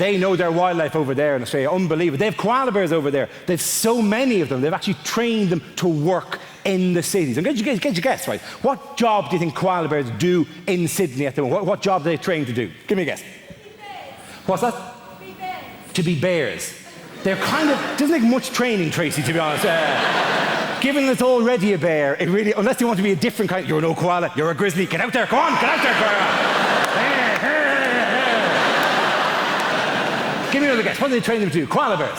they know their wildlife over there in Australia. Unbelievable. They have koala bears over there. They've so many of them. They've actually trained them to work in the cities. And get your guess, right? What job do you think koala bears do in Sydney at the moment? What job do they train to do? Give me a guess. What's that? To be bears. To be bears. They're kind of, doesn't take much training, Tracy, to be honest. Given that it's already a bear, it really, unless you want to be a different kind, you're no koala, you're a grizzly, get out there, go on, get out there, koala. Give me another guess, what do they train them to do? Koala bears.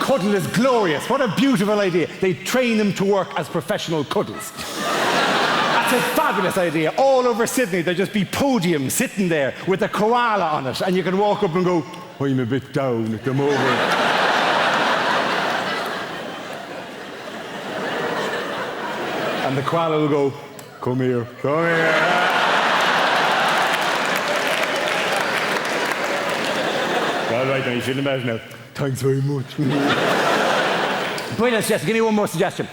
Cuddle is glorious, what a beautiful idea. They train them to work as professional cuddles. That's a fabulous idea. All over Sydney, there'll just be podiums sitting there with a koala on it, and you can walk up and go, I'm a bit down at the moment. And the koala will go, come here, come here. All right, now you shouldn't have now. Thanks very much. Brilliant suggestion. Give me one more suggestion.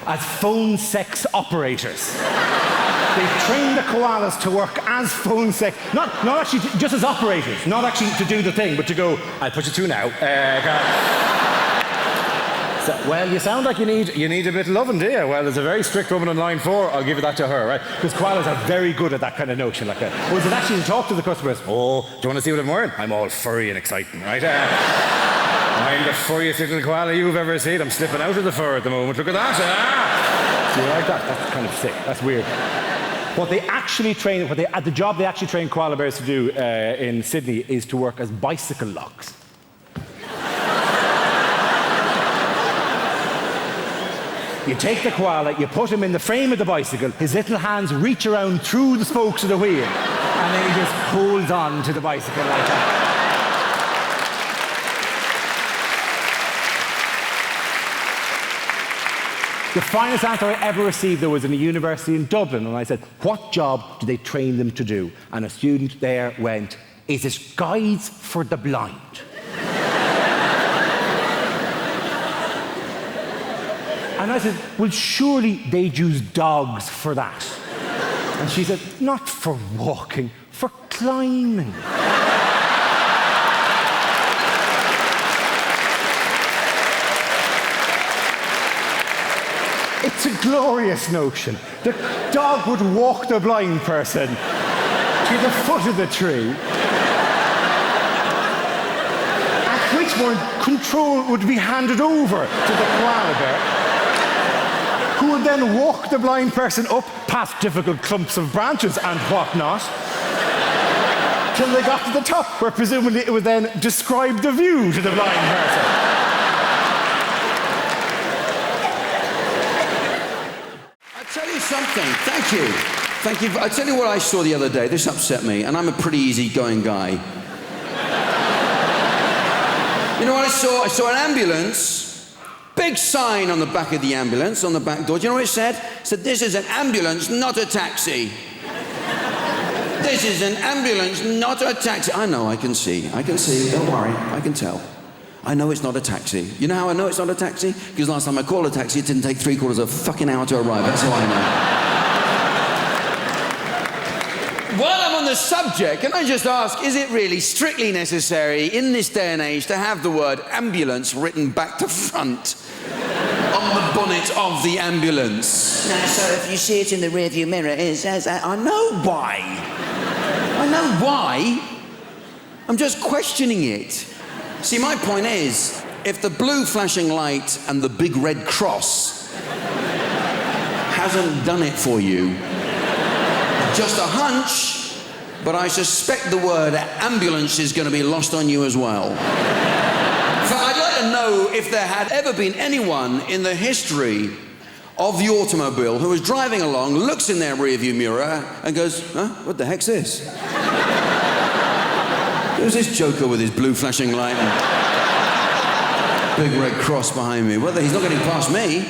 As phone sex operators. They train the koalas to work as phone sex, not actually just as operators, not actually to do the thing, but to go, I'll put you through now. So, well, you sound like you need a bit of loving, do you? Well, there's a very strict woman on line 4. I'll give it that to her, right? Because koalas are very good at that kind of notion like that. Or is it actually to talk to the customers? Oh, do you want to see what I'm wearing? I'm all furry and exciting, right? I'm the furriest little koala you've ever seen. I'm slipping out of the fur at the moment. Look at that. Do you like that? That's kind of sick. That's weird. What they actually train, the job they actually train koala bears to do in Sydney is to work as bicycle locks. You take the koala, you put him in the frame of the bicycle, his little hands reach around through the spokes of the wheel, and then he just holds on to the bicycle like that. The finest answer I ever received, though, was in a university in Dublin, and I said, what job do they train them to do? And a student there went, is it guides for the blind? And I said, well, surely they'd use dogs for that. And she said, not for walking, for climbing. It's a glorious notion. The dog would walk the blind person to the foot of the tree, at which point control would be handed over to the koala bear, who would then walk the blind person up past difficult clumps of branches and whatnot, till they got to the top, where presumably it would then describe the view to the blind person. I'll tell you something. Thank you. Thank you. I'll tell you what I saw the other day. This upset me, and I'm a pretty easygoing guy. You know what I saw? I saw an ambulance. Big sign on the back of the ambulance, on the back door. Do you know what it said? It said, this is an ambulance, not a taxi. This is an ambulance, not a taxi. I know, I can see. Don't worry, I can tell. I know it's not a taxi. You know how I know it's not a taxi? Because last time I called a taxi, it didn't take 3/4 of a fucking hour to arrive. That's how I know. While I'm on the subject, can I just ask, is it really strictly necessary in this day and age to have the word ambulance written back to front on the bonnet of the ambulance? No, so if you see it in the rearview mirror, it says that. I know why. I know why. I'm just questioning it. See, my point is, if the blue flashing light and the big red cross hasn't done it for you, just a hunch, but I suspect the word ambulance is going to be lost on you as well. So I'd like to know if there had ever been anyone in the history of the automobile who was driving along, looks in their rearview mirror and goes, huh, what the heck's this? Who's this joker with his blue flashing light and big red cross behind me? Well, he's not getting past me.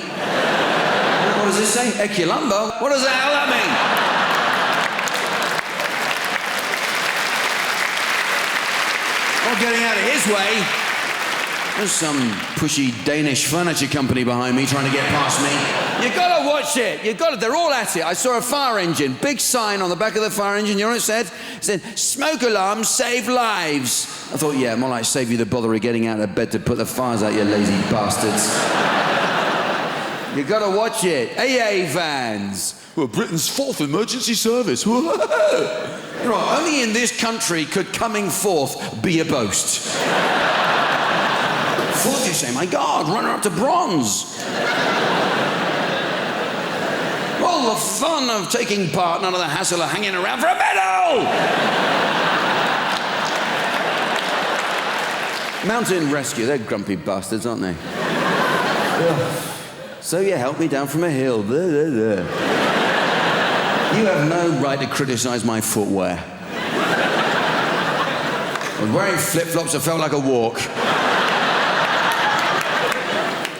What does this say? Eculumbo? What does the hell that mean? Not getting out of his way. There's some pushy Danish furniture company behind me trying to get past me. You gotta watch it. You gotta. They're all at it. I saw a fire engine. Big sign on the back of the fire engine. You know what it said? It said, "Smoke alarms save lives." I thought, yeah, more like save you the bother of getting out of bed to put the fires out, you lazy bastards. You gotta watch it. AA vans. Well, Britain's 4th emergency service. You know, only in this country could coming forth be a boast. 4th, you say, my God, runner up to bronze. All the fun of taking part, none of the hassle of hanging around for a medal. Mountain rescue, they're grumpy bastards, aren't they? So you helped me down from a hill. You have no right to criticize my footwear. I was wearing flip-flops that felt like a walk.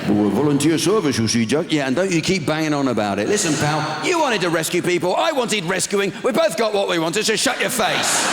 Well, volunteer service, you see, Jack. Yeah, and don't you keep banging on about it. Listen, pal, you wanted to rescue people, I wanted rescuing. We both got what we wanted, so shut your face.